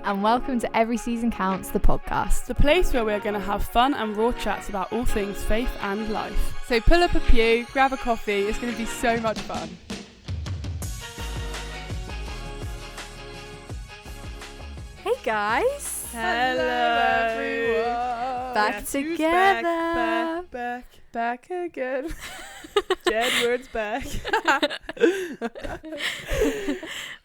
and welcome to Every Season Counts, the podcast. The place where we're going to have fun and raw chats about all things faith and life. So pull up a pew, grab a coffee, it's going to be so much fun. Hey guys! Hello everyone! Back together! Back again. Jedward's back.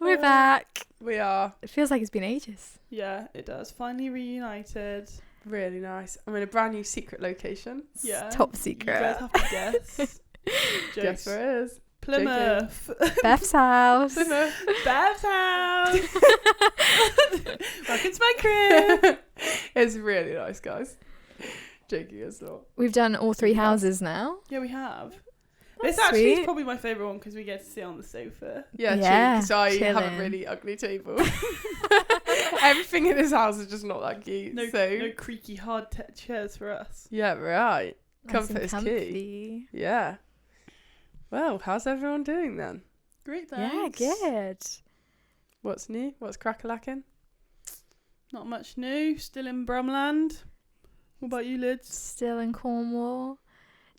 We're back. We are. It feels like it's been ages. Yeah, it does. Finally reunited. Really nice. I'm in a brand new secret location. Yeah. Top secret. You guys have to guess. Guess where it is? Plymouth. Beth's house. Plymouth. Beth's house. Welcome to my crib. It's really nice, guys. Joking as well. We've done all three houses now. Yeah, we have. That's This actually is sweet. probably my favourite one because we get to sit on the sofa. Yeah, Yeah, because I have chilling. a really ugly table. Everything in this house is just not that cute. No creaky hard chairs for us. Yeah, right. Nice Comfort and is key. comfy. Yeah. Well, how's everyone doing then? Great, Yeah, thanks. good. What's new? What's crack-a-lacking? Not much new. Still in Brumland. What about you, Lids? Still in Cornwall.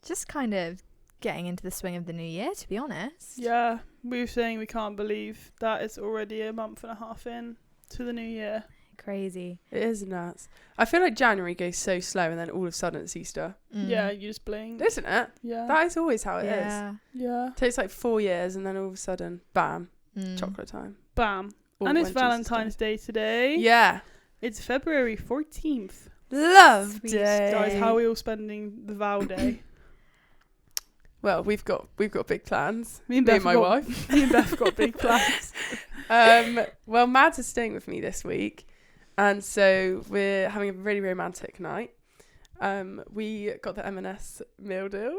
Just kind of getting into the swing of the new year, to be honest. Yeah, we were saying we can't believe that it's already a month and a half in to the new year. Crazy. It is nuts. I feel like January goes so slow and then all of a sudden it's Easter. Yeah, you just blink. Isn't it? Yeah. That is always how it is. Yeah. Yeah. Takes like 4 years and then all of a sudden, bam, Mm. chocolate time. Bam. Or And it's when Jesus Valentine's Day today. died. Yeah. It's February 14th. Love Sweet. day. Guys, how are we all spending the vow day? Well, we've got big plans. Me and Me Beth and my got- wife. Me and Beth got big plans. Well, Mads is staying with me this week, and so we're having a really romantic night. We got the M&S meal deal.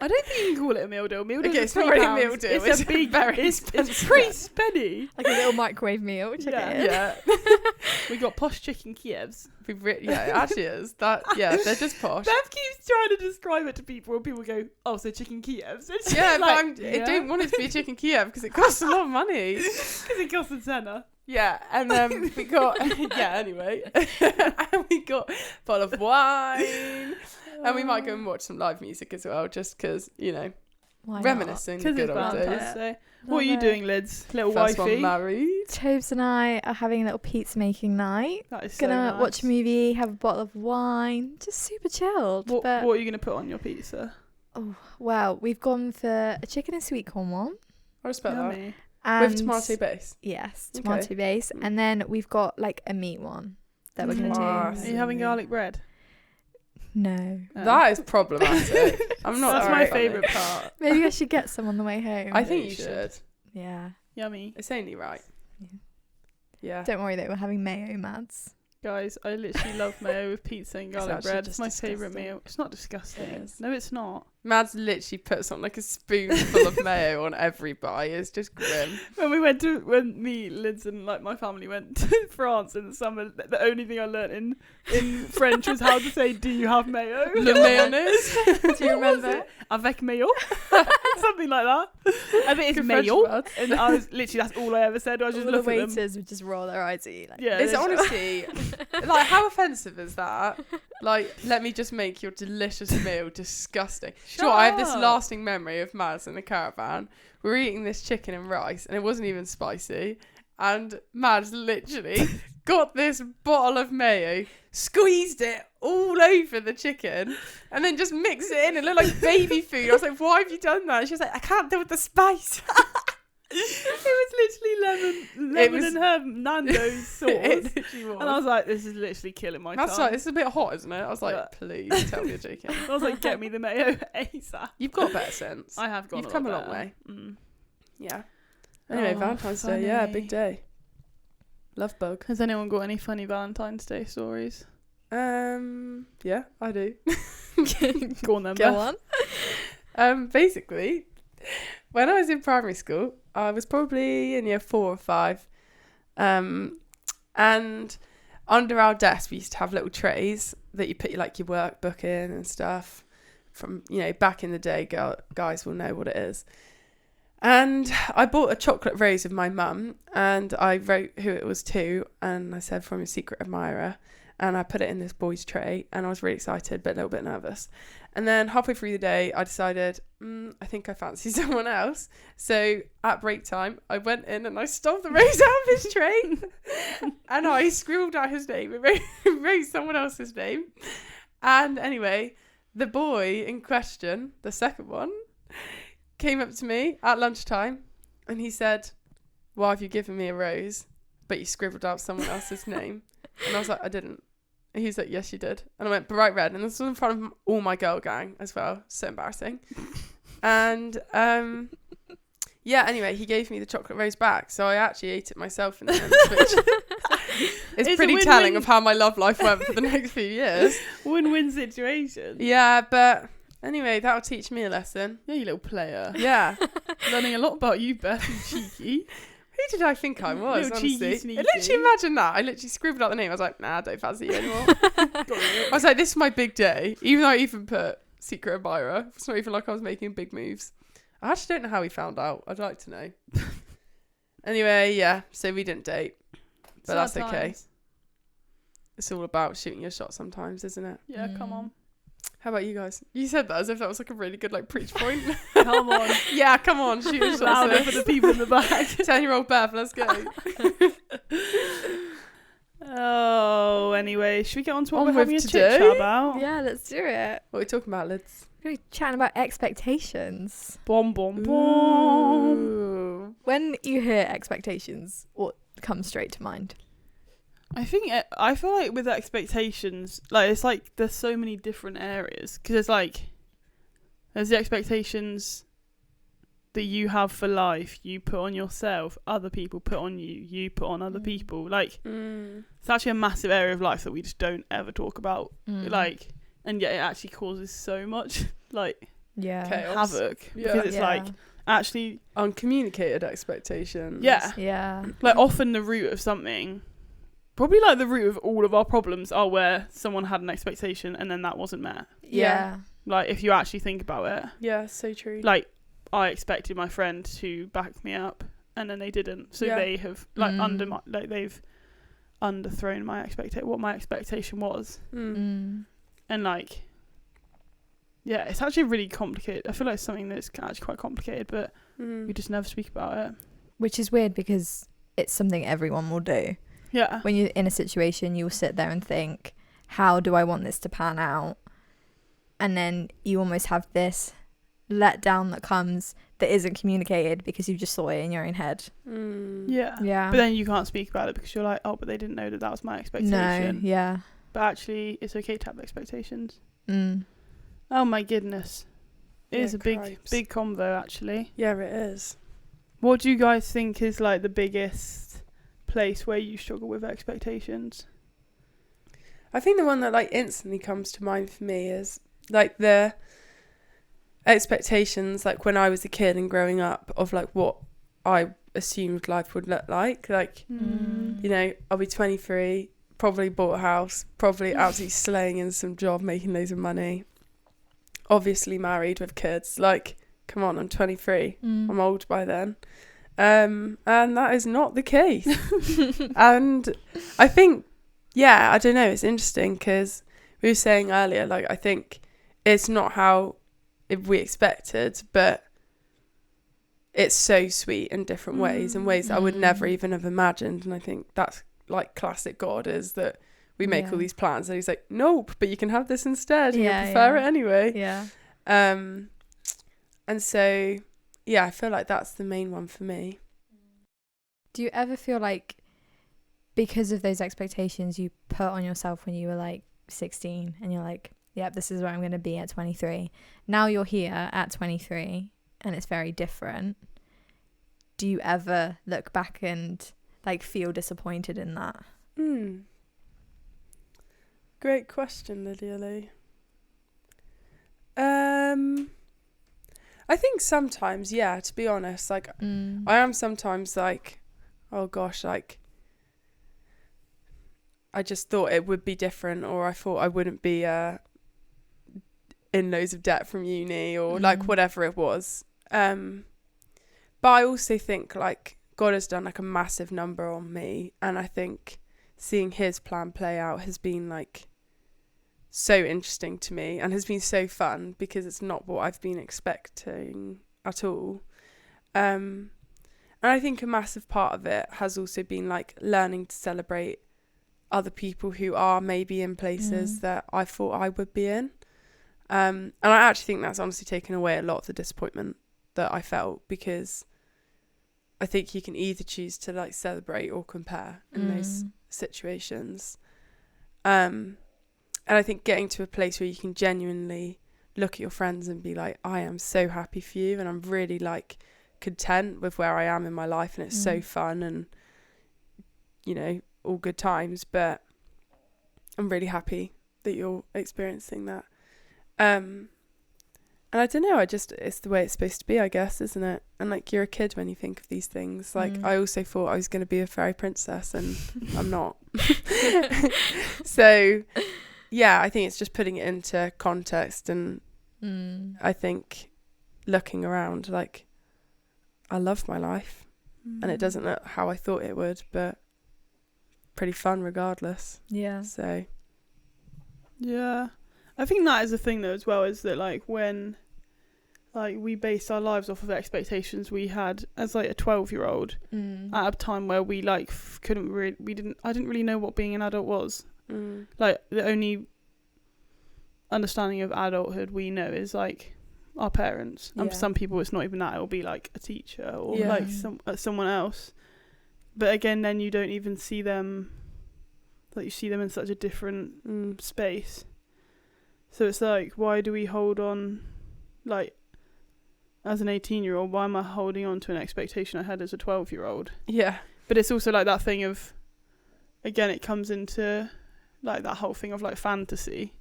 I don't think you can call it a meal deal. Meal deal Okay, is it's not really a £3. meal deal. It's a big, very it's expensive. pretty spenny. Like a little microwave meal. Check Yeah. it in. Yeah, We got posh chicken Kievs. yeah, it actually is. That yeah, they're just posh. Beth keeps trying to describe it to people, and people go, "Oh, so chicken Kievs?" It's Yeah, like, but I don't want it to be a chicken Kiev because it costs a lot of money. because it costs a tenner. Yeah, and then we got anyway, and we got a bottle of wine, and we might go and watch some live music as well, just because Why not? reminiscing the Because good it's old days. Valentine's Day. What are Love you it. doing, Lids? Little First wifey. one married. Tobes and I are having a little pizza making night. That is so Gonna nice. watch a movie, have a bottle of wine, just super chilled. What but are you gonna put on your pizza? well, we've gone for a chicken and sweet corn one. I respect that. Yummy. And With tomato base. Yes, Okay. tomato base, and then we've got like a meat one that we're gonna Class. Are do. you having garlic bread? No, That is problematic. I'm not. That's very my funny. favourite part. maybe I should get some on the way home. I think you you should. should. Yeah. Yummy. It's only right. Yeah. Yeah. Don't worry though, we're having mayo, Mads. Guys, I literally love mayo with pizza and garlic actually bread. just It's my favourite disgusting. meal. It's not disgusting. It is. No, it's not. Mads literally puts on like a spoonful of mayo on every bite. It's just grim. When me, Liz, and like my family went to France in the summer, the only thing I learnt in French was how to say, "Do you have mayo?" Le mayonnaise. Do you remember? Avec mayo, something like that. I think it's Good French mayo, words. and I was literally that's all I ever said. I was just All the looking at them. waiters would just roll their eyes at you. Like, Yeah, It's they- honestly like how offensive is that? Like, let me just make your delicious meal disgusting. Shut Sure, I have this up. lasting memory of Mads in the caravan. We were eating this chicken and rice, and it wasn't even spicy. And Mads literally got this bottle of mayo, squeezed it all over the chicken, and then just mixed it in. It looked like baby food. I was like, "Why have you done that?" She was like, "I can't deal with the spice." It was literally lemon was- and herb Nando's sauce. It literally was. And I was like, this is literally killing my That's tongue. like, this is a bit hot, isn't it? I was like, Yeah. please tell me you're joking. I was like, get me the mayo ASAP. You've got better sense. I have gone You've come a lot long better. way. Mm. Yeah. Anyway, Oh, Valentine's Day, yeah, funny. big day. Love bug. Has anyone got any funny Valentine's Day stories? Yeah, I do. Go on then, go Beth. on. Basically, when I was in primary school, I was probably in year 4 or 5, and under our desk we used to have little trays that you put your workbook in and stuff. From back in the day, guys will know what it is. And I bought a chocolate rose of my mum, and I wrote who it was to, and I said from a secret admirer, and I put it in this boy's tray, and I was really excited but a little bit nervous. And then halfway through the day, I decided, I think I fancy someone else. So at break time, I went in and I stole the rose out of his tray, and I scribbled out his name and wrote someone else's name. And anyway, the boy in question, the second one, came up to me at lunchtime and he said, "Why have you given me a rose, but you scribbled out someone else's name?" And I was like, "I didn't." And he was like, "Yes, you did." And I went bright red, and this was in front of all my girl gang as well. So embarrassing. And yeah, anyway, he gave me the chocolate rose back, so I actually ate it myself in the end, which is It's pretty a telling win-win. of how my love life went for the next few years. Win-win situation. Yeah, but anyway, that'll teach me a lesson. Yeah, you little player. Yeah. Learning a lot about you, Beth, you cheeky. Who did I think I was, Little cheeky, honestly? sneaky. Literally, imagine that. I literally scribbled out the name. I was like, nah, I don't fancy you anymore. I was like, this is my big day. Even though I even put secret admirer. It's not even like I was making big moves. I actually don't know how he found out. I'd like to know. Anyway, yeah. So we didn't date. But that's Sad okay. times. It's all about shooting your shot sometimes, isn't it? Yeah, come on. How about you guys? You said that as if that was like a really good like preach point. Come on. Yeah, come on. Shoot your shot. Louder for the people in the back. 10-year-old Beth, let's go. Oh, anyway, should we get on to what On we're with having a today? chit chat about? Yeah, let's do it. What are we talking about, Lids? We're chatting about expectations. Bom, bom, bom. Ooh. When you hear expectations, what comes straight to mind? I feel like with expectations, like it's like there's so many different areas because it's like there's the expectations that you have for life, you put on yourself, other people put on you, you put on other people. Like it's actually a massive area of life that we just don't ever talk about. Like, and yet it actually causes so much like yeah, Chaos. havoc Yeah. because it's like actually Uncommunicated expectations. yeah, like often the root of something. Probably like the root of all of our problems are where someone had an expectation and then that wasn't met. yeah, Like if you actually think about it, Yeah, so true. like I expected my friend to back me up and then they didn't. So Yeah. they have like they've underthrown my what my expectation was. And like yeah, it's actually really complicated. I feel like it's something that's actually quite complicated, but we just never speak about it. which is weird because it's something everyone will do. Yeah. When you're in a situation, you'll sit there and think, how do I want this to pan out? And then you almost have this letdown that comes that isn't communicated because you just saw it in your own head. Yeah. Yeah. But then you can't speak about it because you're like, oh, but they didn't know that was my expectation. No, yeah. But actually, it's okay to have expectations. Mm. Oh my goodness. It Yeah, is a cripes. big convo, actually. Yeah, it is. What do you guys think is like the biggest place where you struggle with expectations? I think the one that like instantly comes to mind for me is like the expectations like when I was a kid and growing up of like what I assumed life would look like. Like, you know, I'll be 23, probably bought a house, probably absolutely slaying in some job, making loads of money. Obviously married with kids. Like, come on, I'm 23. I'm old by then. And that is not the case. And I think, yeah, I don't know, it's interesting because we were saying earlier, like, I think it's not how we expected, but it's so sweet in different ways, in ways that I would never even have imagined. And I think that's like classic God, is that we make all these plans and he's like, nope, but you can have this instead and you'll prefer it anyway. Yeah. And so, yeah, I feel like that's the main one for me. Do you ever feel like because of those expectations you put on yourself when you were like 16 and you're like, yep, this is where I'm going to be at 23. Now you're here at 23 and it's very different. Do you ever look back and like feel disappointed in that? Great question, Lydia Lee. I think sometimes, yeah, to be honest, like I am sometimes like, oh gosh, like I just thought it would be different, or I thought I wouldn't be in loads of debt from uni, or like whatever it was. But I also think like God has done like a massive number on me, and I think seeing his plan play out has been like so interesting to me and has been so fun because it's not what I've been expecting at all. And I think a massive part of it has also been like learning to celebrate other people who are maybe in places that I thought I would be in. And I actually think that's honestly taken away a lot of the disappointment that I felt, because I think you can either choose to like celebrate or compare in those situations. And I think getting to a place where you can genuinely look at your friends and be like, I am so happy for you and I'm really like content with where I am in my life and it's so fun and, you know, all good times, but I'm really happy that you're experiencing that. And I don't know, it's the way it's supposed to be, I guess, isn't it? And like, you're a kid when you think of these things. Like, I also thought I was going to be a fairy princess and I'm not. So yeah, I think it's just putting it into context, and I think looking around, like, I love my life and it doesn't look how I thought it would, but pretty fun regardless. Yeah. So yeah, I think that is the thing though as well, is that like when like we based our lives off of expectations we had as like a 12-year-old at a time where we like I didn't really know what being an adult was. Like the only understanding of adulthood we know is like our parents, and for some people it's not even that, it'll be like a teacher or like someone else. But again, then you don't even see them, like you see them in such a different space. So it's like, why do we hold on, like as an 18-year-old, why am I holding on to an expectation I had as a 12-year-old? yeah. But it's also like that thing of, again, it comes into like that whole thing of like fantasy.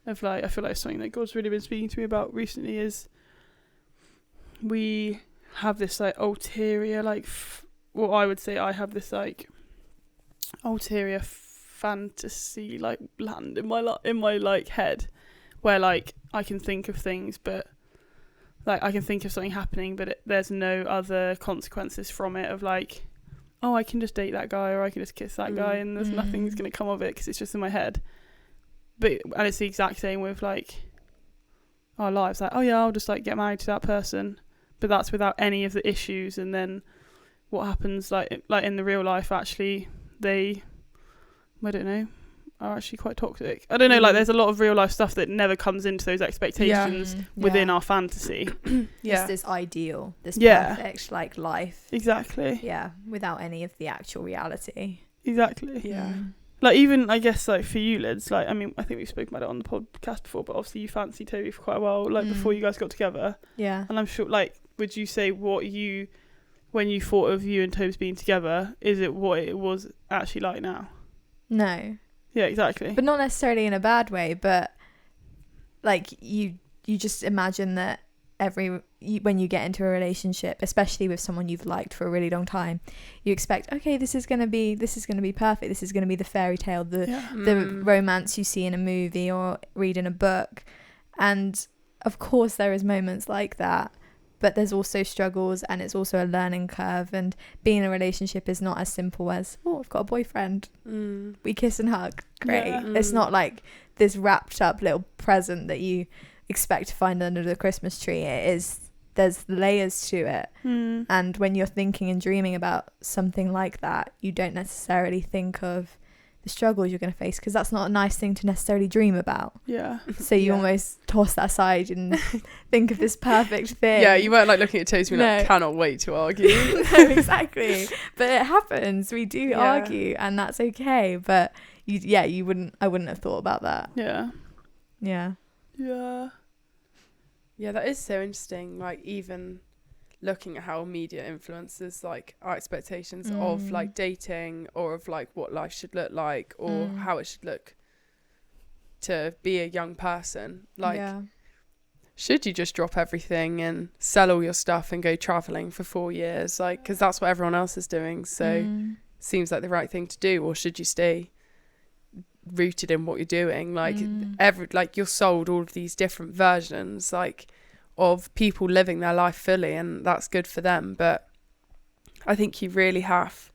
Of like, I feel like something that God's really been speaking to me about recently is we have this like ulterior, like, well, I would say I have this like ulterior fantasy like land in my like head, where like I can think of things, but like I can think of something happening, but there's no other consequences from it, of like, oh, I can just date that guy, or I can just kiss that guy, and there's nothing's going to come of it because it's just in my head. And it's the exact same with like our lives, like, oh yeah, I'll just like get married to that person, but that's without any of the issues. And then what happens like in the real life, actually they, I don't know, are actually quite toxic. I don't know, like there's a lot of real life stuff that never comes into those expectations within our fantasy. Just this ideal, this perfect like life. Exactly. Yeah, without any of the actual reality. Exactly. Yeah. Like even, I guess, like for you, Lids, like, I mean, I think we've spoken about it on the podcast before, but obviously you fancied Toby for quite a while, like before you guys got together. Yeah. And I'm sure, like, would you say when you thought of you and Tobes being together, is it what it was actually like now? No. Yeah, exactly. But not necessarily in a bad way, but like you just imagine that when you get into a relationship, especially with someone you've liked for a really long time, you expect, okay, this is gonna be perfect, this is gonna be the fairy tale, the romance you see in a movie or read in a book. And of course there is moments like that, but there's also struggles, and it's also a learning curve, and being in a relationship is not as simple as, oh, I've got a boyfriend, we kiss and hug, great. It's not like this wrapped up little present that you expect to find under the Christmas tree. There's layers to it, and when you're thinking and dreaming about something like that, you don't necessarily think of the struggles you're going to face, because that's not a nice thing to necessarily dream about. So you almost toss that aside and think of this perfect thing. You weren't like looking at Toes and like, cannot wait to argue. No, exactly. But it happens, we do argue, and that's okay. But I wouldn't have thought about that. Yeah, that is so interesting. Like, even looking at how media influences like our expectations of like dating, or of like what life should look like, or how it should look to be a young person. Like, should you just drop everything and sell all your stuff and go traveling for 4 years? Like, because that's what everyone else is doing. So seems like the right thing to do. Or should you stay rooted in what you're doing? Like, like you're sold all of these different versions, like of people living their life fully, and that's good for them. But I think you really have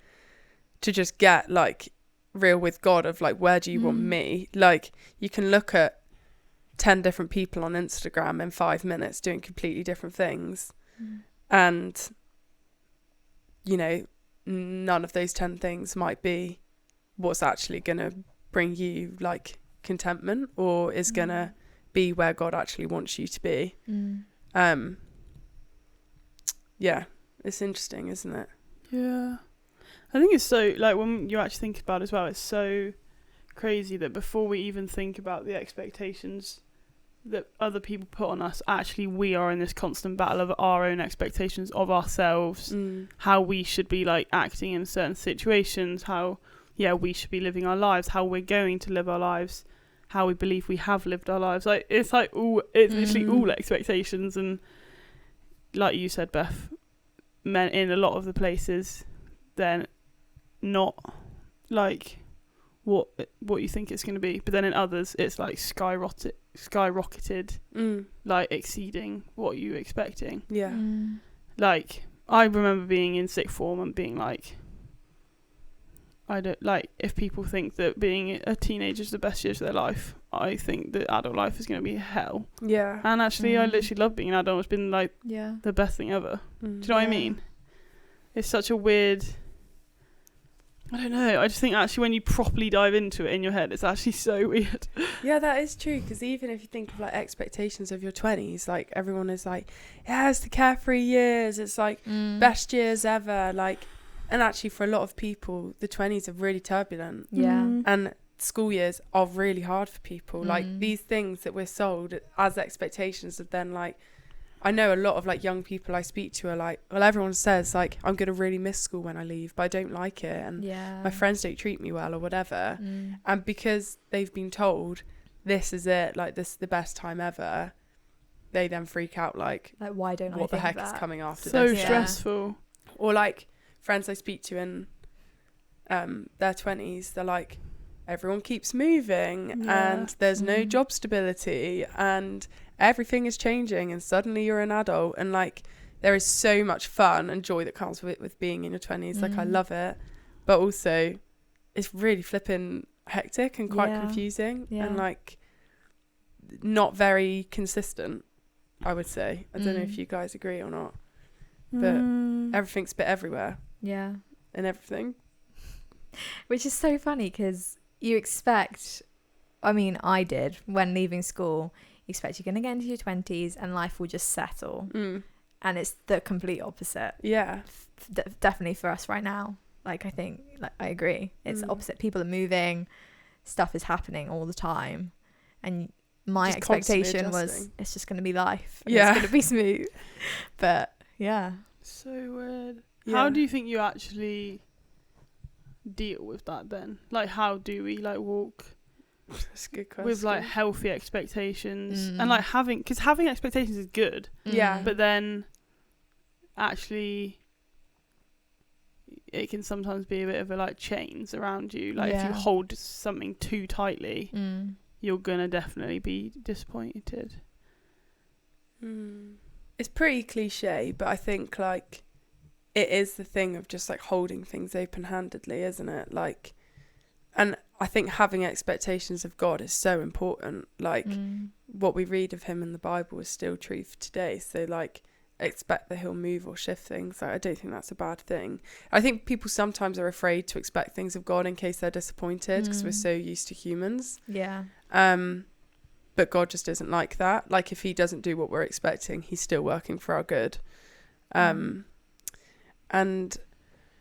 to just get like real with God of like, where do you want me? Like, you can look at 10 different people on Instagram in 5 minutes doing completely different things, and you know, none of those 10 things might be what's actually gonna bring you like contentment, or is gonna be where God actually wants you to be. Yeah, it's interesting, isn't it? Yeah, I think it's so, like, when you actually think about it as well, it's so crazy that before we even think about the expectations that other people put on us, actually we are in this constant battle of our own expectations of ourselves, how we should be like acting in certain situations, how we should be living our lives, how we're going to live our lives, how we believe we have lived our lives. Like, it's like it's literally all expectations. And like you said, Beth, men in a lot of the places, they're not like what you think it's going to be, but then in others it's like skyrocketed, like exceeding what you were expecting. Like, I remember being in sixth form and being like, I don't like, if people think that being a teenager is the best years of their life, I think that adult life is going to be hell. And actually I literally love being an adult. It's been like the best thing ever. Do you know what I mean? It's such a weird, I don't know, I just think actually when you properly dive into it in your head, it's actually so weird. Yeah, that is true, because even if you think of like expectations of your 20s, like everyone is like, yeah, it's the carefree years, it's like best years ever, like, and actually for a lot of people the 20s are really turbulent, and school years are really hard for people. Like, these things that we're sold as expectations of, then like, I know a lot of like young people I speak to are like, well, everyone says like, I'm going to really miss school when I leave, but I don't like it, and my friends don't treat me well or whatever. And because they've been told this is it, like this is the best time ever, they then freak out like why don't what I the heck think is that? coming after So this? stressful. Or like friends I speak to in their 20s, they're like, everyone keeps moving and there's no job stability and everything is changing, and suddenly you're an adult, and like there is so much fun and joy that comes with being in your 20s. Like, I love it, but also it's really flipping hectic and quite confusing and like not very consistent, I would say. I don't know if you guys agree or not, but everything's a bit everywhere and everything, which is so funny because you expect, I mean, I did when leaving school, you expect you're going to get into your 20s and life will just settle, and it's the complete opposite. Definitely for us right now. Like, I think, like, I agree, it's the opposite. People are moving, stuff is happening all the time, and my just expectation was it's just going to be life, and it's going to be smooth. But so weird. How do you think you actually deal with that then? Like, how do we like walk That's a good question. with like healthy expectations and like having expectations is good, but then actually it can sometimes be a bit of a like chains around you, like if you hold something too tightly, you're gonna definitely be disappointed. It's pretty cliche, but I think like it is the thing of just like holding things open-handedly, isn't it? Like, and I think having expectations of God is so important. Like, what we read of him in the Bible is still true for today. So like, expect that he'll move or shift things. Like, I don't think that's a bad thing. I think people sometimes are afraid to expect things of God in case they're disappointed, because we're so used to humans. But God just isn't like that. Like, if he doesn't do what we're expecting, he's still working for our good. And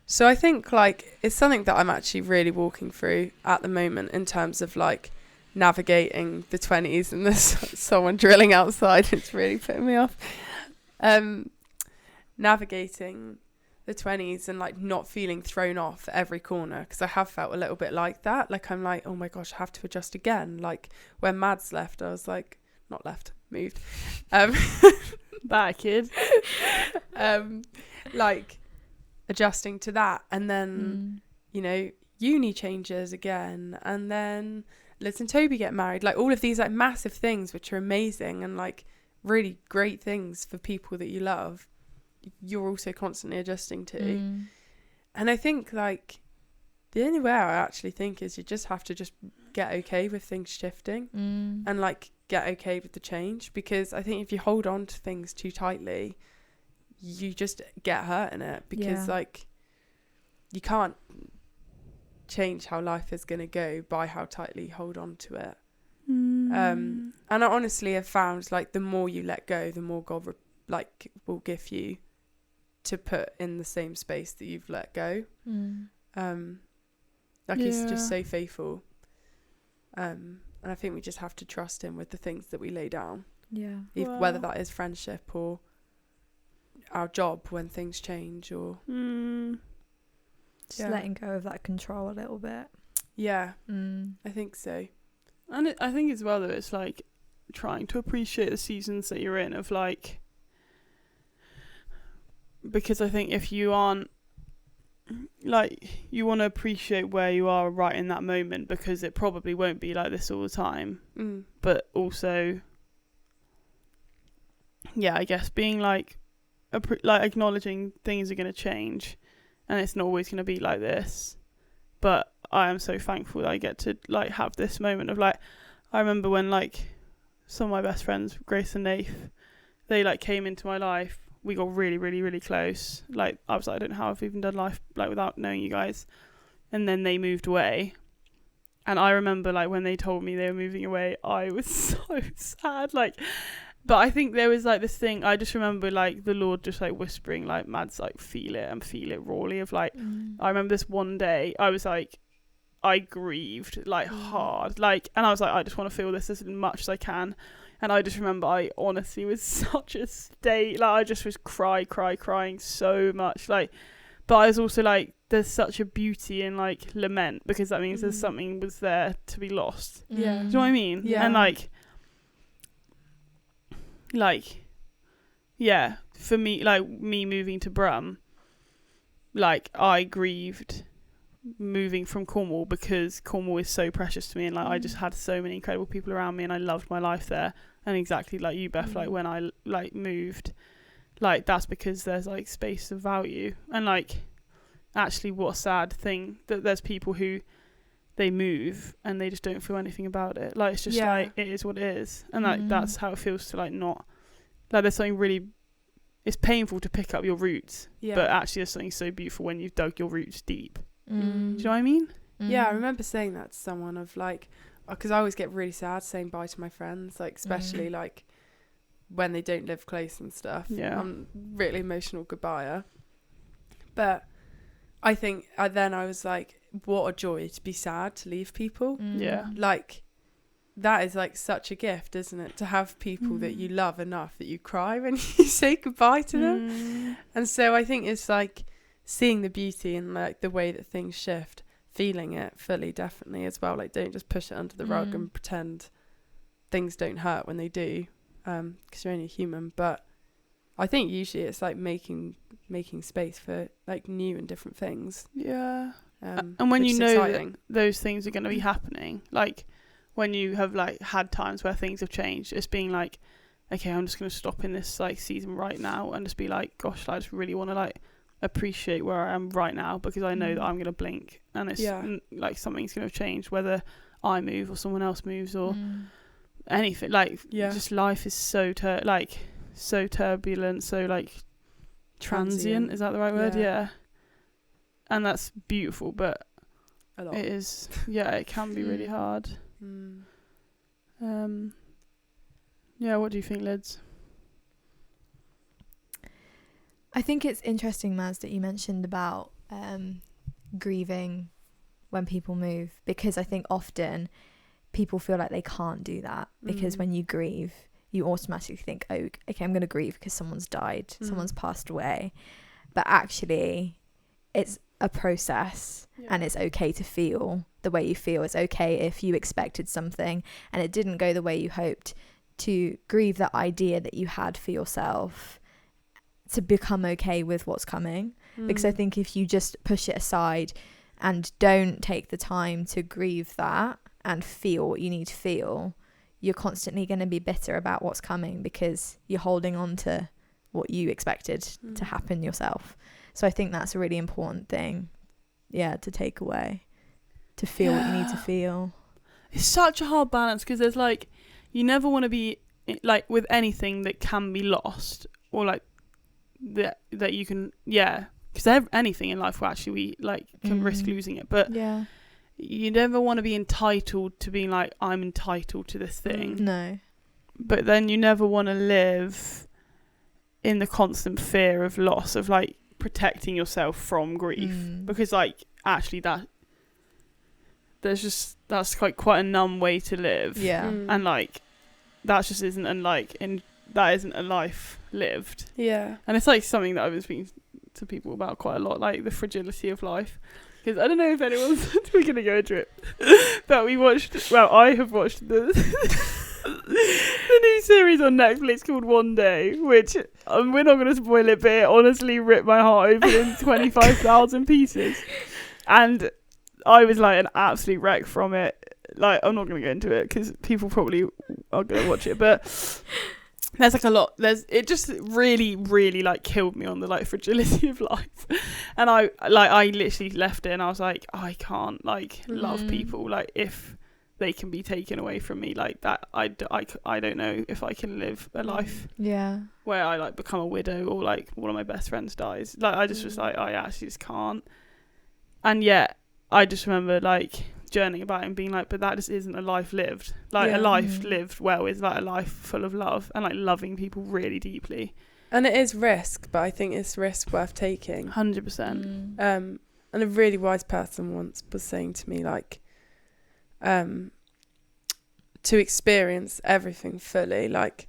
so I think like it's something that I'm actually really walking through at the moment in terms of like navigating the 20s, and there's someone drilling outside. It's really putting me off. Navigating the 20s and like not feeling thrown off at every corner, because I have felt a little bit like that. Like, I'm like, oh my gosh, I have to adjust again. Like, when Mads left, I was like, moved. Bye, kid. Like, adjusting to that, and then you know, uni changes again, and then Liz and Toby get married. Like, all of these like massive things which are amazing, and like really great things for people that you love, you're also constantly adjusting to. And I think like the only way I actually think is you just have to just get okay with things shifting and like get okay with the change, because I think if you hold on to things too tightly, you just get hurt in it, because like you can't change how life is going to go by how tightly you hold on to it. And I honestly have found like the more you let go, the more God will give you to put in the same space that you've let go. He's just so faithful. And I think we just have to trust him with the things that we lay down. Whether that is friendship or our job when things change, or just letting go of that control a little bit. I think so. And I think as well that it's like trying to appreciate the seasons that you're in, of like, because I think if you aren't, like, you want to appreciate where you are right in that moment, because it probably won't be like this all the time. But also, I guess being like acknowledging things are going to change and it's not always going to be like this. But I am so thankful that I get to like have this moment of like, I remember when like some of my best friends, Grace and Nath, they like came into my life. We got really, really, really close. Like I was like, I don't know how I've even done life like without knowing you guys. And then they moved away. And I remember like when they told me they were moving away, I was so sad. Like, but I think there was like this thing, I just remember like the Lord just like whispering like, Mads, like feel it and feel it rawly, of like, I remember this one day I was like, I grieved like hard, like, and I was like, I just want to feel this as much as I can. And I just remember I honestly was such a state, like I just was crying so much, like, but I was also like, there's such a beauty in like lament, because that means there's something was there to be lost. Do you know what I mean? And for me, like me moving to Brum, like I grieved moving from Cornwall, because Cornwall is so precious to me, and like I just had so many incredible people around me and I loved my life there. And exactly like you, Beth, like when I like moved, like that's because there's like space of value. And like actually what a sad thing that there's people who they move and they just don't feel anything about it. Like it's just like it is what it is. And like that's how it feels to like not, like there's something really, it's painful to pick up your roots, but actually there's something so beautiful when you've dug your roots deep. Do you know what I mean? Yeah, I remember saying that to someone, of like, because I always get really sad saying bye to my friends, like especially like when they don't live close and stuff. I'm really emotional goodbye. But I think I was like, what a joy to be sad, to leave people. Like that is like such a gift, isn't it, to have people that you love enough that you cry when you say goodbye to them. And so I think it's like seeing the beauty in like the way that things shift, feeling it fully, definitely as well. Like don't just push it under the rug and pretend things don't hurt when they do, because you're only human. But I think usually it's like making space for like new and different things. And when you know that those things are going to be happening, like when you have like had times where things have changed, it's being like, okay, I'm just going to stop in this like season right now and just be like, gosh, I just really want to like appreciate where I am right now, because I know that I'm going to blink and it's like something's going to change, whether I move or someone else moves or anything. Like just life is so so turbulent, so like transient. Is that the right word? And that's beautiful, but a lot. It is it can be really hard. What do you think, Lids? I think it's interesting, Maz, that you mentioned about grieving when people move, because I think often people feel like they can't do that, because when you grieve, you automatically think, oh, okay, I'm going to grieve because someone's died, someone's passed away. But actually, it's a process, and it's okay to feel the way you feel. It's okay if you expected something and it didn't go the way you hoped, to grieve that idea that you had for yourself, to become okay with what's coming. Because I think if you just push it aside and don't take the time to grieve that and feel what you need to feel, you're constantly going to be bitter about what's coming because you're holding on to what you expected to happen yourself. So I think that's a really important thing, to take away, to feel what you need to feel. It's such a hard balance because there's like, you never want to be like with anything that can be lost or like that you can, because anything in life will actually can risk losing it, but you never want to be entitled to being like, I'm entitled to this thing. No. But then you never want to live in the constant fear of loss, of like protecting yourself from grief, because like actually that's quite a numb way to live. And like that just isn't that isn't a life lived. And it's like something that I've been speaking to people about quite a lot, like the fragility of life. Because I don't know if anyone's we're gonna go into it, but I have watched the new series on Netflix called One Day, which we're not going to spoil it, but it honestly ripped my heart open in 25,000 pieces. And I was like an absolute wreck from it. Like, I'm not going to go into it because people probably are going to watch it, but there's like a lot. It just really, really like killed me on the like fragility of life. And I literally left it and I was like, I can't like love people like if they can be taken away from me like that. I don't know if I can live a life where I like become a widow or like one of my best friends dies. Like I just was like, I actually just can't. And yet I just remember like journeying about it and being like, but that just isn't a life lived. Like a life lived well is like a life full of love and like loving people really deeply. And it is risk, but I think it's risk worth taking. 100%. And a really wise person once was saying to me like, to experience everything fully, like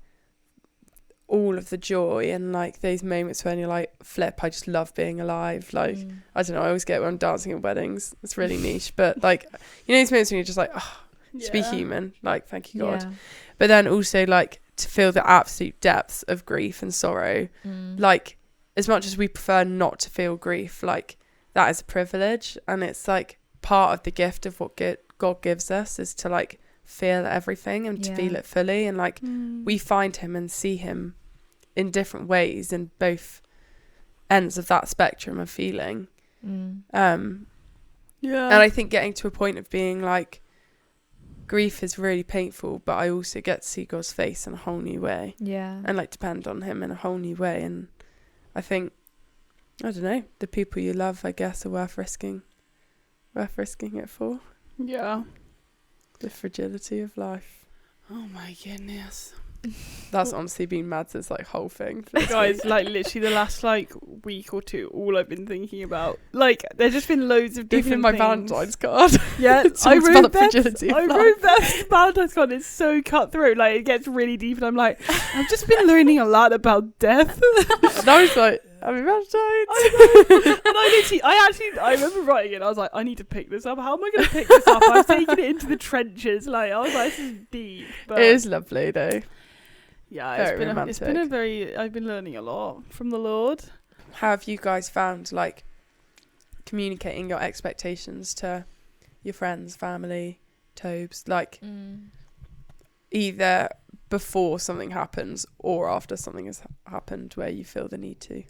all of the joy and like those moments when you're like, flip, I just love being alive. Like I don't know, I always get when I'm dancing at weddings. It's really niche, but like, you know, those moments when you're just like, to be human, like thank you God. But then also like to feel the absolute depths of grief and sorrow. Like as much as we prefer not to feel grief, like that is a privilege, and it's like part of the gift of what God gives us is to like feel everything and to feel it fully, and like we find him and see him in different ways in both ends of that spectrum of feeling. And I think getting to a point of being like, grief is really painful, but I also get to see God's face in a whole new way, and like depend on him in a whole new way. And I think, I don't know, the people you love, I guess, are worth risking it for. The fragility of life. Oh my goodness. That's honestly been Mads' like whole thing. Guys, like literally the last like week or two, all I've been thinking about, like there's just been loads of different even my things. Valentine's card. I wrote Beth's Valentine's card. It's so cutthroat. Like it gets really deep, and I'm like, I've just been learning a lot about death. And I was like, Happy Valentine's. And I remember writing it. I was like, I need to pick this up. How am I going to pick this up? I was taking it into the trenches. Like I was like, this is deep. But it is lovely though. Yeah, it's been a very. I've been learning a lot from the Lord. How have you guys found like communicating your expectations to your friends, family, Tobes, like either before something happens or after something has happened, where you feel the need to?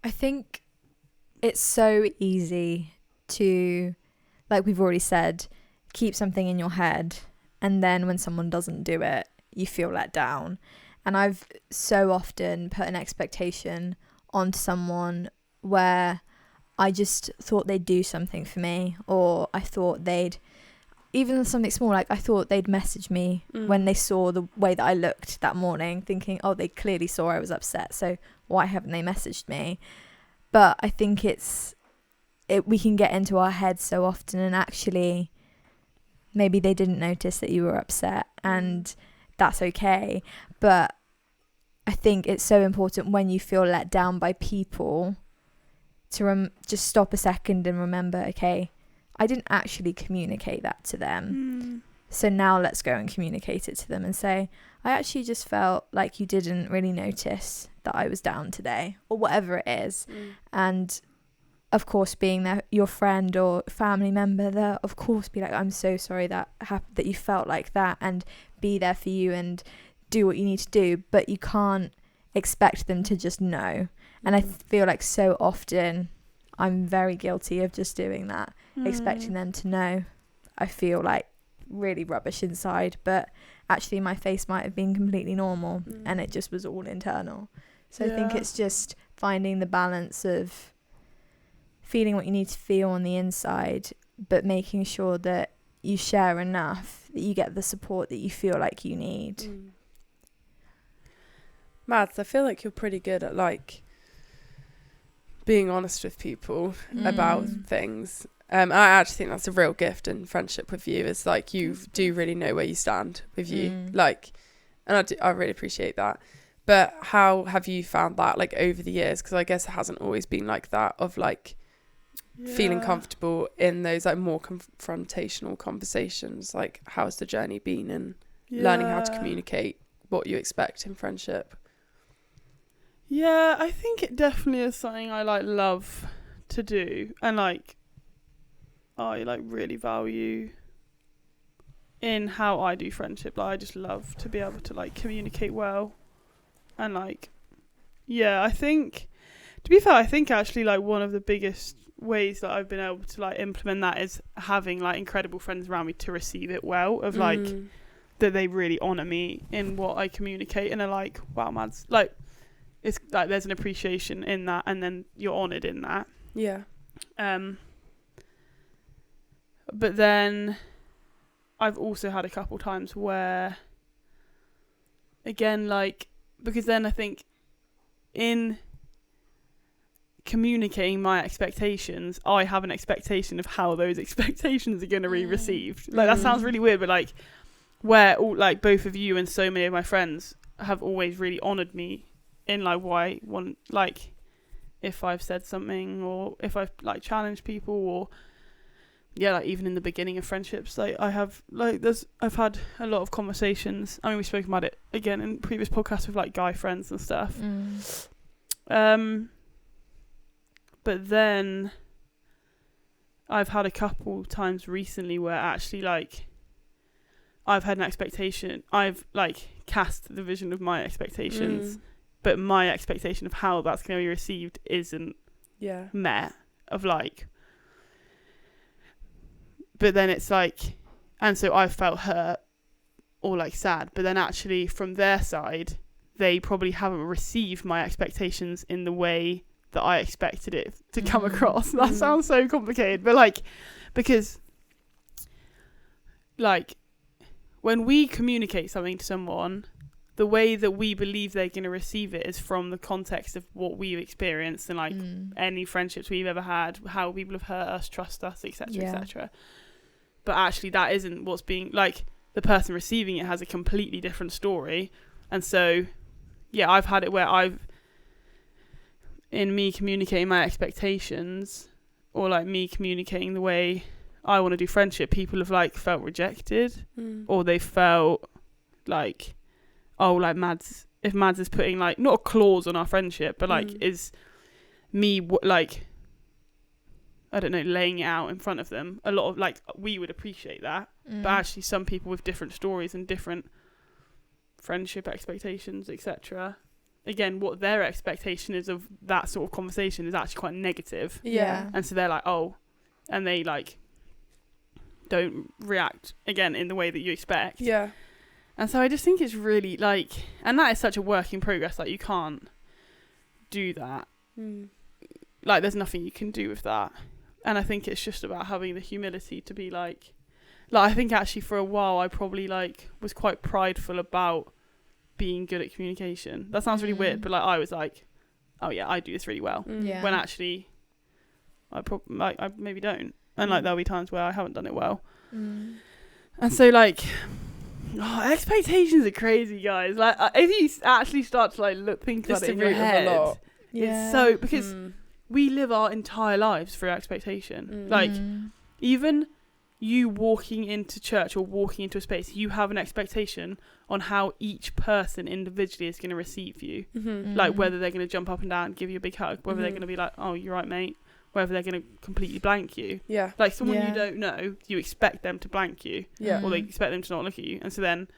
I think it's so easy to, like we've already said, keep something in your head, and then when someone doesn't do it, you feel let down. And I've so often put an expectation on someone where I just thought they'd do something for me, or I thought they'd, even something small, like I thought they'd message me when they saw the way that I looked that morning, thinking, oh, they clearly saw I was upset, so why haven't they messaged me? But I think we can get into our heads so often, and actually maybe they didn't notice that you were upset, and that's okay. But I think it's so important when you feel let down by people to just stop a second and remember, okay, I didn't actually communicate that to them. So now let's go and communicate it to them and say, I actually just felt like you didn't really notice that I was down today, or whatever it is. And of course, being there, your friend or family member, they'll of course be like, I'm so sorry that that you felt like that, and be there for you and do what you need to do, but you can't expect them to just know. And I feel like so often I'm very guilty of just doing that, expecting them to know. I feel like really rubbish inside, but actually my face might have been completely normal and it just was all internal. So I think it's just finding the balance of feeling what you need to feel on the inside, but making sure that you share enough that you get the support that you feel like you need. Mads, I feel like you're pretty good at like being honest with people about things. I actually think that's a real gift in friendship with you. It's like you do really know where you stand with you, like, and I really appreciate that. But how have you found that, like, over the years? Because I guess it hasn't always been like that, of like feeling comfortable in those like more confrontational conversations. Like, how's the journey been in learning how to communicate what you expect in friendship? Yeah, I think it definitely is something I like love to do, and like I like really value in how I do friendship. Like, I just love to be able to like communicate well, and like, yeah, I think, to be fair, I think actually like one of the biggest ways that I've been able to like implement that is having like incredible friends around me to receive it well, of like that they really honour me in what I communicate and are like, wow, Mads, like, it's like there's an appreciation in that, and then you're honoured in that. Yeah. But then I've also had a couple times where, again, like, because then I think in communicating my expectations, I have an expectation of how those expectations are going to be received. Like, that sounds really weird, but like, where all, like, both of you and so many of my friends have always really honoured me in like what I want, like if I've said something or if I've like challenged people, or like even in the beginning of friendships, like I have like I've had a lot of conversations. I mean, we've spoken about it again in previous podcasts with like guy friends and stuff. But then I've had a couple times recently where actually like I've had an expectation, I've like cast the vision of my expectations, but my expectation of how that's going to be received isn't met, of like, but then it's like, and so I've felt hurt or like sad, but then actually from their side, they probably haven't received my expectations in the way that I expected it to come across. That sounds so complicated, but like, because like when we communicate something to someone, the way that we believe they're going to receive it is from the context of what we've experienced and like any friendships we've ever had, how people have hurt us, trust us, etc., etc. But actually that isn't what's being, like, the person receiving it has a completely different story. And so I've had it where in me communicating my expectations, or like me communicating the way I want to do friendship, people have like felt rejected, or they felt like, oh, like if Mads is putting like not a clause on our friendship, but like is me like, I don't know, laying it out in front of them. A lot of like, we would appreciate that, but actually some people with different stories and different friendship expectations, etc. Again, what their expectation is of that sort of conversation is actually quite negative. And so they're like, oh, and they like don't react again in the way that you expect. And so I just think it's really like, and that is such a work in progress. Like, you can't do that. Like, there's nothing you can do with that. And I think it's just about having the humility to be like I think actually for a while I probably like was quite prideful about being good at communication. That sounds really weird, but like I was like, oh yeah, I do this really well. When actually I maybe don't. And like there'll be times where I haven't done it well. And so like, expectations are crazy, guys. Like, if you actually start to like think about it in your head, it's so, because we live our entire lives through expectation. Like, even you walking into church or walking into a space, you have an expectation on how each person individually is going to receive you. Like, whether they're going to jump up and down and give you a big hug, whether they're going to be like, oh, you're right, mate, whether they're going to completely blank you. Yeah. Like someone Yeah. you don't know, you expect them to blank you, Yeah. or they expect them to not look at you, and so then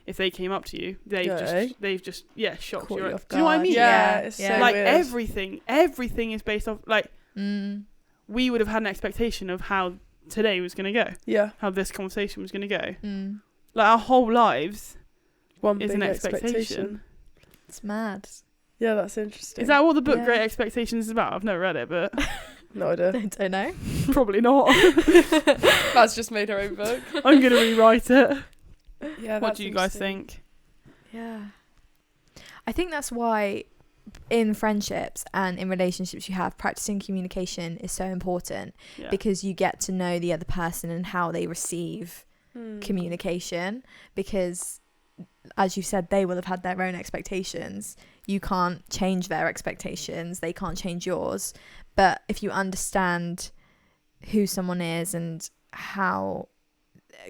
if they came up to you, they've just shocked Caught you. you Do off you know what I guard. mean? Yeah, it's so Like weird. everything is based off, like, we would have had an expectation of how today was going to go, Yeah. how this conversation was going to go. Like our whole lives One is big an expectation. It's mad. Yeah, that's interesting. Is that what the book Yeah. Great Expectations is about? I've never read it, but No idea. Don't know. probably not. That's just made her own book. I'm going to rewrite it. Yeah. What do you guys think? Yeah. I think that's why in friendships and in relationships you have, practicing communication is so important, Yeah. because you get to know the other person and how they receive communication, because as you said, they will have had their own expectations. You can't change their expectations, they can't change yours. But if you understand who someone is and how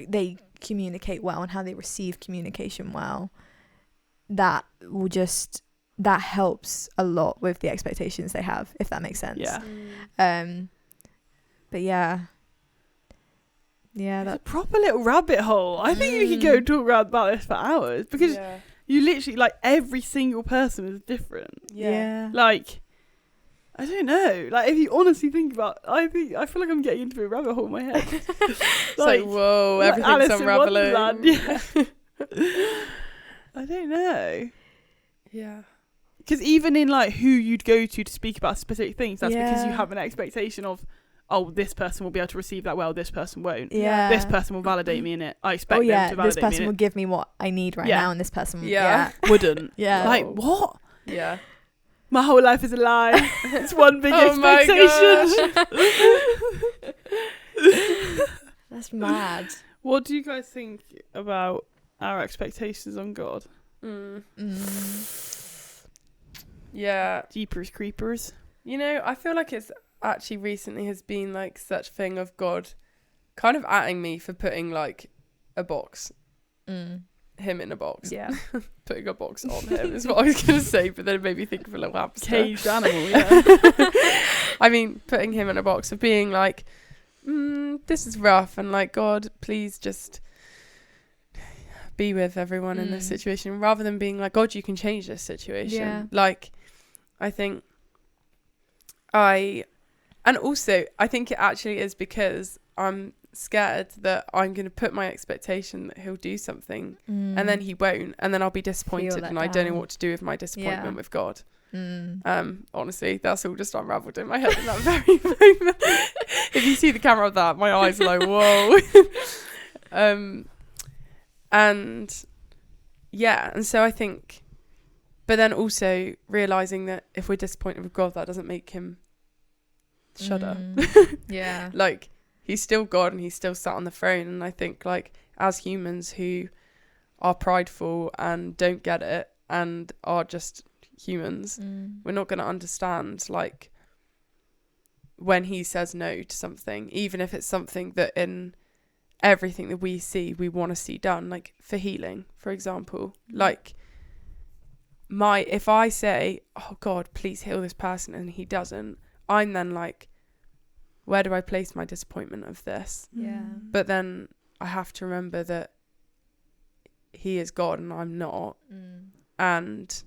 they communicate well and how they receive communication well, that helps a lot with the expectations they have, if that makes sense. Yeah. But yeah, It's a that proper little rabbit hole. I think we could go and talk about this for hours, because Yeah. you literally, like, every single person is different. Yeah. Like, I don't know. Like, if you honestly think about, I feel like I'm getting into a rabbit hole in my head. It's like, whoa, like everything's Alice in unraveling. Wonderland, yeah. I don't know. Yeah. Because even in, like, who you'd go to speak about specific things, that's because you Yeah. have an expectation of, oh, this person will be able to receive that well, this person won't. yeah. This person will validate me in it. I expect Oh yeah, them to validate this person me will in give me what I need right Yeah. now, and this person Yeah. it. Wouldn't. Yeah. Like, Oh. what? Yeah. My whole life is a lie. It's one big Oh my expectation. That's mad. What do you guys think about our expectations on God? Yeah. Jeepers creepers. You know, I feel like it's actually recently has been like such thing of God kind of atting me for putting like a box, him in a box. Yeah. Putting a box on him is what I was going to say, but then it made me think of a little hamster. Caged animal, yeah. I mean, putting him in a box of being like, this is rough, and like, God, please just be with everyone in this situation, rather than being like, God, you can change this situation. Yeah. Like, I think and also I think it actually is because I'm scared that I'm going to put my expectation that he'll do something and then he won't, and then I'll be disappointed let and I don't know down. what to do with my disappointment Yeah. with God. Mm. Honestly, that's all just unraveled in my head in that very moment. If you see the camera of that, my eyes are like, whoa. And yeah, and so I think, but then also realizing that if we're disappointed with God, that doesn't make him shudder. Yeah. Like, he's still God and he's still sat on the throne. And I think, like, as humans who are prideful and don't get it and are just humans, we're not going to understand, like, when he says no to something, even if it's something that in everything that we see, we want to see done, like for healing, for example. Like, if I say, oh God, please heal this person, and he doesn't, I'm then like, where do I place my disappointment of this? Yeah. But then I have to remember that he is God and I'm not, and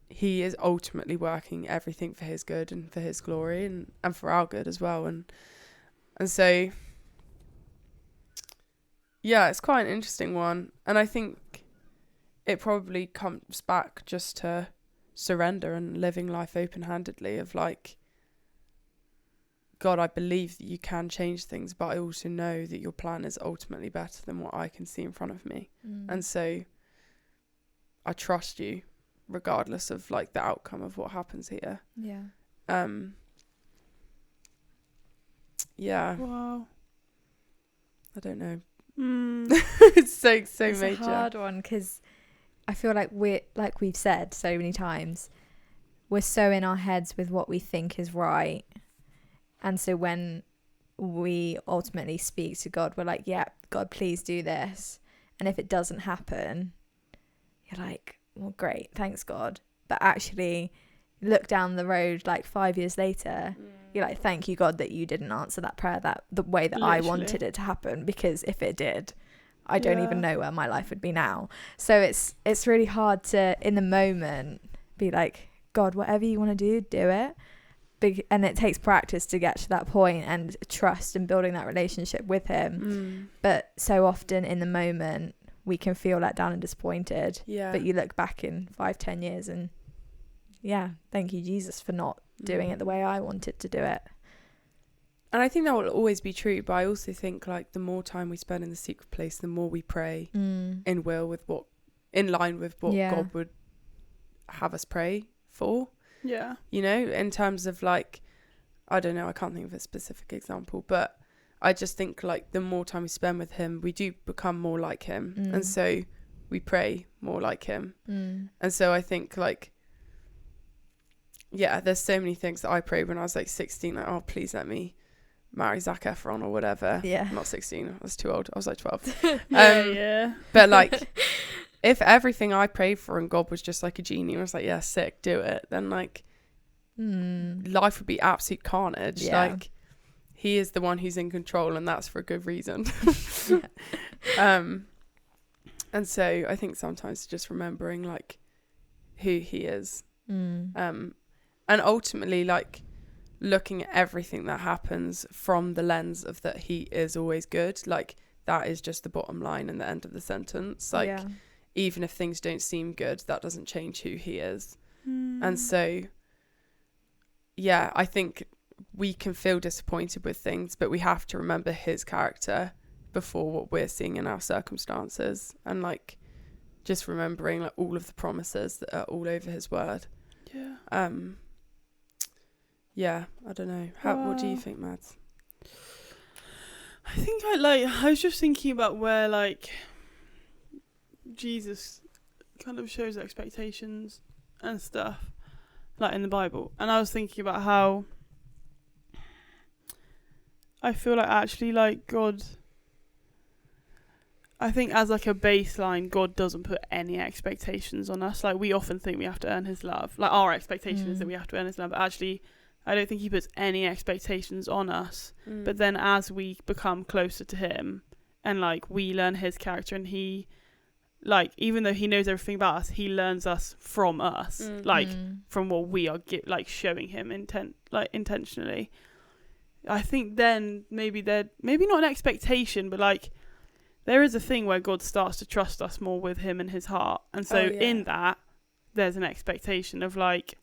he is ultimately working everything for his good and for his glory and for our good as well. And so, yeah, it's quite an interesting one. And I think it probably comes back just to surrender and living life open-handedly of like, God, I believe that you can change things, but I also know that your plan is ultimately better than what I can see in front of me. And so I trust you regardless of like the outcome of what happens here. Yeah. Yeah, Wow. I don't know. Mm. It's so It's major. a hard one, because I feel like we've said so many times, we're so in our heads with what we think is right. And so when we ultimately speak to God, we're like, yeah, God, please do this. And if it doesn't happen, you're like, well, great, thanks, God. But actually, look down the road like 5 years later, you're like, thank you God that you didn't answer that prayer the way that I Literally. wanted it to happen, because if it did, I don't even Yeah. know where my life would be now. So it's really hard to, in the moment, be like, God, whatever you want to do it. And it takes practice to get to that point, and trust and building that relationship with him. But so often in the moment we can feel let down and disappointed. Yeah. But you look back in 5-10 years and thank you Jesus for not doing it the way I wanted to do it. And I think that will always be true, but I also think like the more time we spend in the secret place, the more we pray in line with what God would have us pray for. Yeah. You know, in terms of like, I don't know, I can't think of a specific example, but I just think like the more time we spend with him, we do become more like him. And so we pray more like him. And so I think like, yeah, there's so many things that I prayed when I was like 16, like, oh, please let me marry Zac Efron or whatever. Yeah. I'm not 16, I was too old. I was like 12. Yeah. But like, if everything I prayed for and God was just like a genie and was like, yeah, sick, do it, then like life would be absolute carnage. Yeah. Like, he is the one who's in control, and that's for a good reason. And so I think sometimes just remembering like who he is, and ultimately like looking at everything that happens from the lens of that he is always good. Like, that is just the bottom line and the end of the sentence. Like, even if things don't seem good, that doesn't change who he is. And so, yeah, I think we can feel disappointed with things, but we have to remember his character before what we're seeing in our circumstances, and like just remembering like all of the promises that are all over his word. Yeah, I don't know. What do you think, Mads? I think I was just thinking about where like Jesus kind of shows expectations and stuff like in the Bible, and I was thinking about how I feel like actually like God, I think as like a baseline, God doesn't put any expectations on us. Like, we often think we have to earn his love, like our expectation is that we have to earn his love, but actually I don't think he puts any expectations on us. But then as we become closer to him and like we learn his character, and he, like, even though he knows everything about us, he learns us from us, like from what we are showing him intentionally. I think then maybe not an expectation, but like there is a thing where God starts to trust us more with him and his heart. And so in that there's an expectation of like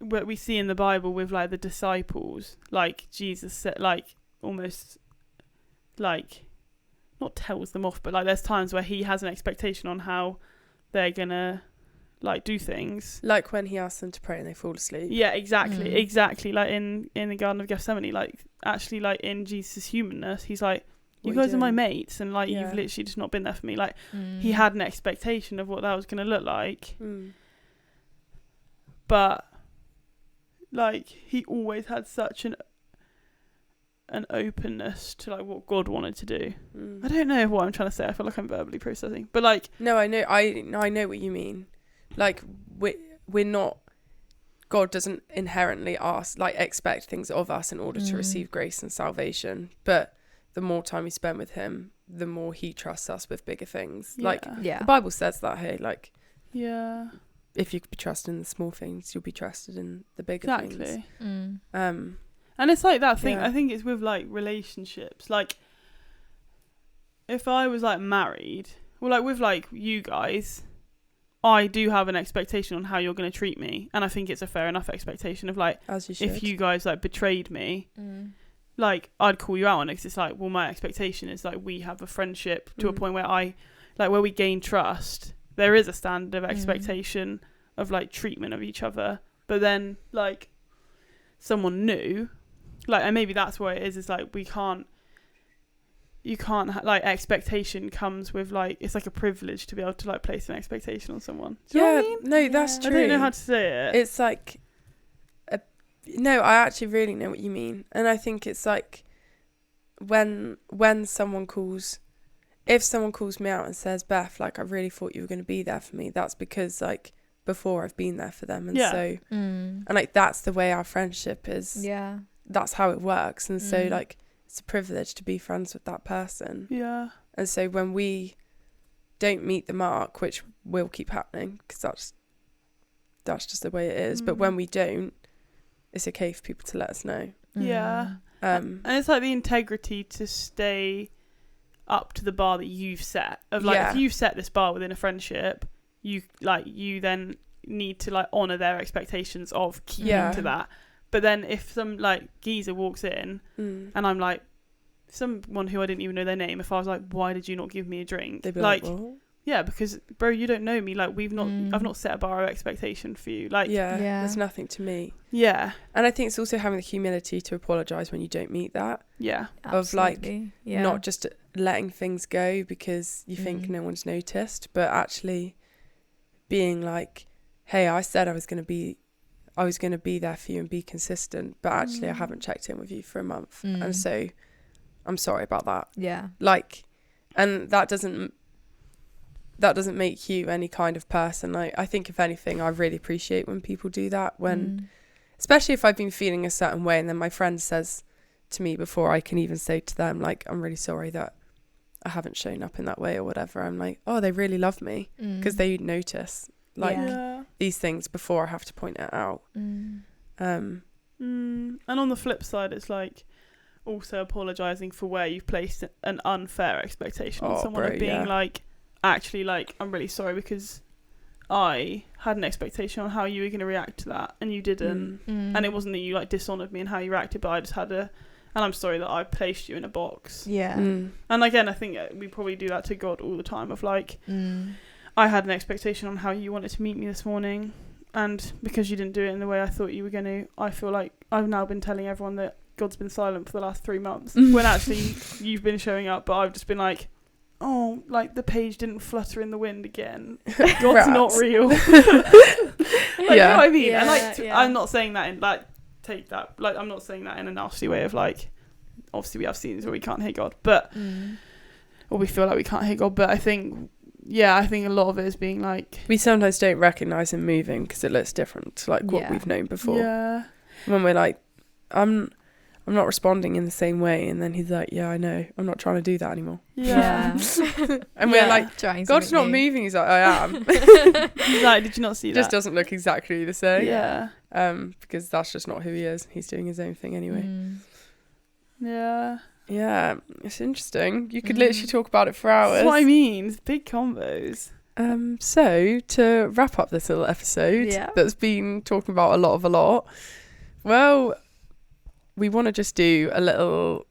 what we see in the Bible with like the disciples, like Jesus said, like almost like not tells them off, but like there's times where he has an expectation on how they're gonna like do things, like when he asks them to pray and they fall asleep. Yeah, exactly like in the Garden of Gethsemane, like actually like in Jesus' humanness, he's like, you guys are my mates, and like you've literally just not been there for me. Like he had an expectation of what that was gonna look like, but like he always had such an openness to like what God wanted to do. I don't know what I'm trying to say. I feel like I'm verbally processing, but like no, I know what you mean. Like we're not, God doesn't inherently expect things of us in order to receive grace and salvation, but the more time we spend with him, the more he trusts us with bigger things. The Bible says that here, like, if you could be trusted in the small things, you'll be trusted in the bigger things. And it's like that thing, I think it's with like relationships. Like if I was like married, well, like with like you guys, I do have an expectation on how you're going to treat me, and I think it's a fair enough expectation of like, as you should. If you guys like betrayed me, like I'd call you out on it, 'cause it's like, well, my expectation is like we have a friendship to a point where where we gain trust. There is a standard of expectation of like treatment of each other, but then like someone new, like, and maybe that's what it is like you can't like expectation comes with like, it's like a privilege to be able to like place an expectation on someone. Do you know what I mean? No, that's true. I don't know how to say it. It's like no, I actually really know what you mean, and I think it's like when someone calls me out and says, Beth, like, I really thought you were going to be there for me, that's because like before I've been there for them. And Yeah. so, and like, that's the way our friendship is. Yeah. That's how it works. And so like, it's a privilege to be friends with that person. Yeah. And so when we don't meet the mark, which will keep happening, because that's just the way it is. But when we don't, it's okay for people to let us know. Yeah. And it's like the integrity to stay up to the bar that you've set. Of like, if you've set this bar within a friendship, you then need to like honour their expectations of keeping to that. But then if some like geezer walks in and I'm like, someone who I didn't even know their name, if I was like, why did you not give me a drink? They'd be like, what? Yeah, because bro, you don't know me. Like, I've not set a bar of expectation for you. Like, there's nothing to meet. Yeah. And I think it's also having the humility to apologise when you don't meet that. Yeah. Of like, not just letting things go because you think no one's noticed, but actually being like, hey, I said I was going to be there for you and be consistent, but actually I haven't checked in with you for a month. And so I'm sorry about that. Yeah. Like, and that doesn't make you any kind of person. Like, I think if anything, I really appreciate when people do that, when especially if I've been feeling a certain way and then my friend says to me before I can even say to them, like, I'm really sorry that I haven't shown up in that way or whatever. I'm like, oh, they really love me because they notice like these things before I have to point it out. And on the flip side, it's like also apologising for where you've placed an unfair expectation on someone, of being like, actually, like, I'm really sorry because I had an expectation on how you were going to react to that and you didn't. And it wasn't that you like dishonoured me in how you reacted, but I just had and I'm sorry that I placed you in a box. And again, I think we probably do that to God all the time of like, I had an expectation on how you wanted to meet me this morning, and because you didn't do it in the way I thought you were going to, I feel like I've now been telling everyone that God's been silent for the last 3 months when actually you've been showing up, but I've just been like, oh, like the page didn't flutter in the wind again. God's not real. Like, you know what I mean? And like, I'm not saying that in like, take that, like, I'm not saying that in a nasty way of like, obviously we have scenes where we can't hear God, but or we feel like we can't hear God, but I think a lot of it is being like, we sometimes don't recognise him moving because it looks different to like what we've known before. When we're like, I'm not responding in the same way, and then he's like, yeah, I know, I'm not trying to do that anymore. And we're like, God's not moving. He's like, I am. He's like, did you not see that? Just doesn't look exactly the same. Because that's just not who he is. He's doing his own thing anyway. Yeah, it's interesting. You could literally talk about it for hours. That's what I mean. It's big combos. So to wrap up this little episode that's been talking about a lot, well, we want to just do a little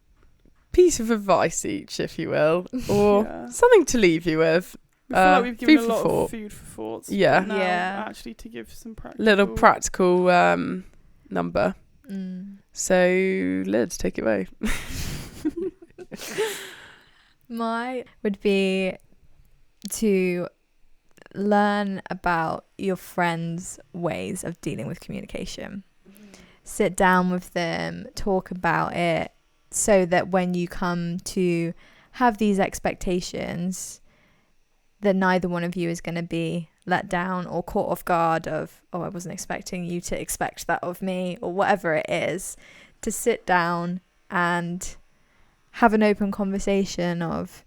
piece of advice each, if you will, or something to leave you with. I feel like we've given a lot of food for thoughts. Actually, to give some practical number. So, Liz, take it away. My would be to learn about your friends' ways of dealing with communication. Sit down with them, talk about it, so that when you come to have these expectations, that neither one of you is going to be let down or caught off guard of, oh, I wasn't expecting you to expect that of me, or whatever it is. To sit down and have an open conversation of,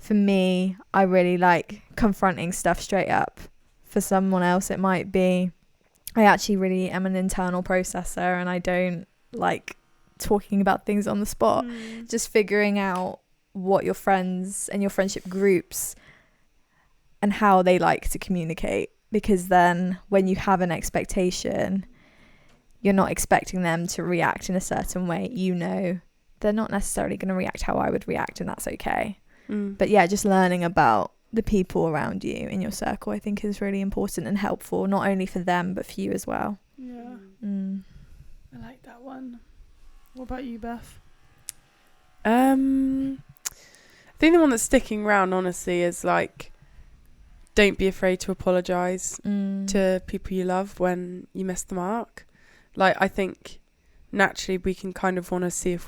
for me, I really like confronting stuff straight up. For someone else, it might be, I actually really am an internal processor and I don't like talking about things on the spot. Just figuring out what your friends and your friendship groups and how they like to communicate, because then when you have an expectation, you're not expecting them to react in a certain way. You know, they're not necessarily going to react how I would react, and that's okay. But yeah, just learning about the people around you in your circle, I think, is really important and helpful, not only for them but for you as well. I like that one. What about you, Beth? I think the one that's sticking around, honestly, is like, don't be afraid to apologise to people you love when you miss the mark. Like, I think naturally we can kind of want to see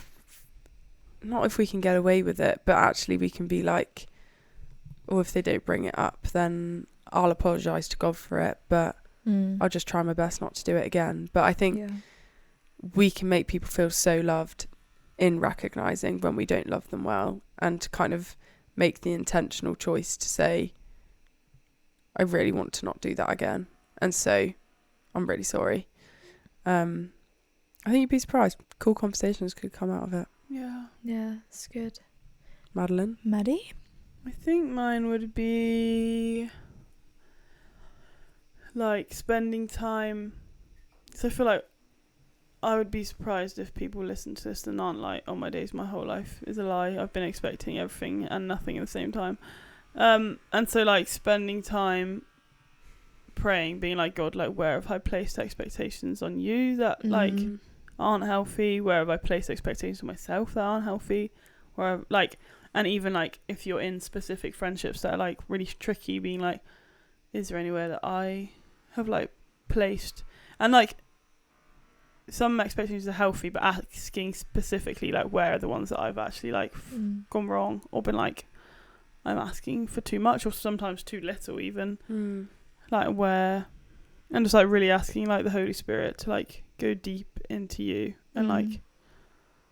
not if we can get away with it, but actually we can be like, or if they don't bring it up, then I'll apologise to God for it, but I'll just try my best not to do it again. But I think we can make people feel so loved in recognising when we don't love them well, and to kind of make the intentional choice to say, I really want to not do that again, and so I'm really sorry. I think you'd be surprised. Cool conversations could come out of it. Yeah, it's good. Madeline? Maddie? I think mine would be like spending time. So I feel like I would be surprised if people listen to this and aren't like, oh, my days, my whole life is a lie. I've been expecting everything and nothing at the same time. And so like spending time praying, being like, God, like, where have I placed expectations on you that like aren't healthy? Where have I placed expectations on myself that aren't healthy? Where like, and even like if you're in specific friendships that are like really tricky, being like, is there anywhere that I have like placed, and like some expectations are healthy, but asking specifically like where are the ones that I've actually like gone wrong, or been like I'm asking for too much, or sometimes too little even. Like where, and just like really asking like the Holy Spirit to like go deep into you and like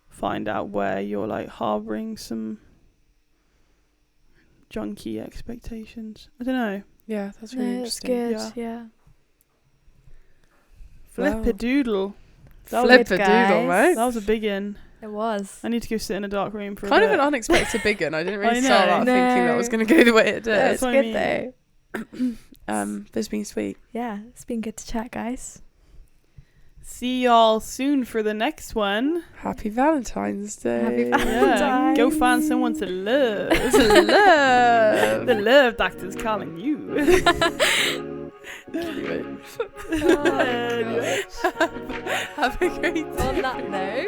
find out where you're like harbouring some junky expectations. I don't know. Yeah, that's really interesting. It's good. Yeah. Flip-a-doodle. Flip-a-doodle, mate. That was a big one. It was. I need to go sit in a dark room for kind a of bit. an unexpected big one. I didn't really I start know. out thinking that was going to go the way it did. Yeah, it's what I good mean. though. But it's been sweet. Yeah, it's been good to chat, guys. See y'all soon for the next one. Happy Valentine's Day. Happy Yeah, Valentine's. go find someone to love. To love. The love doctor's calling you. Anyway. Oh, Have a great day. on that note.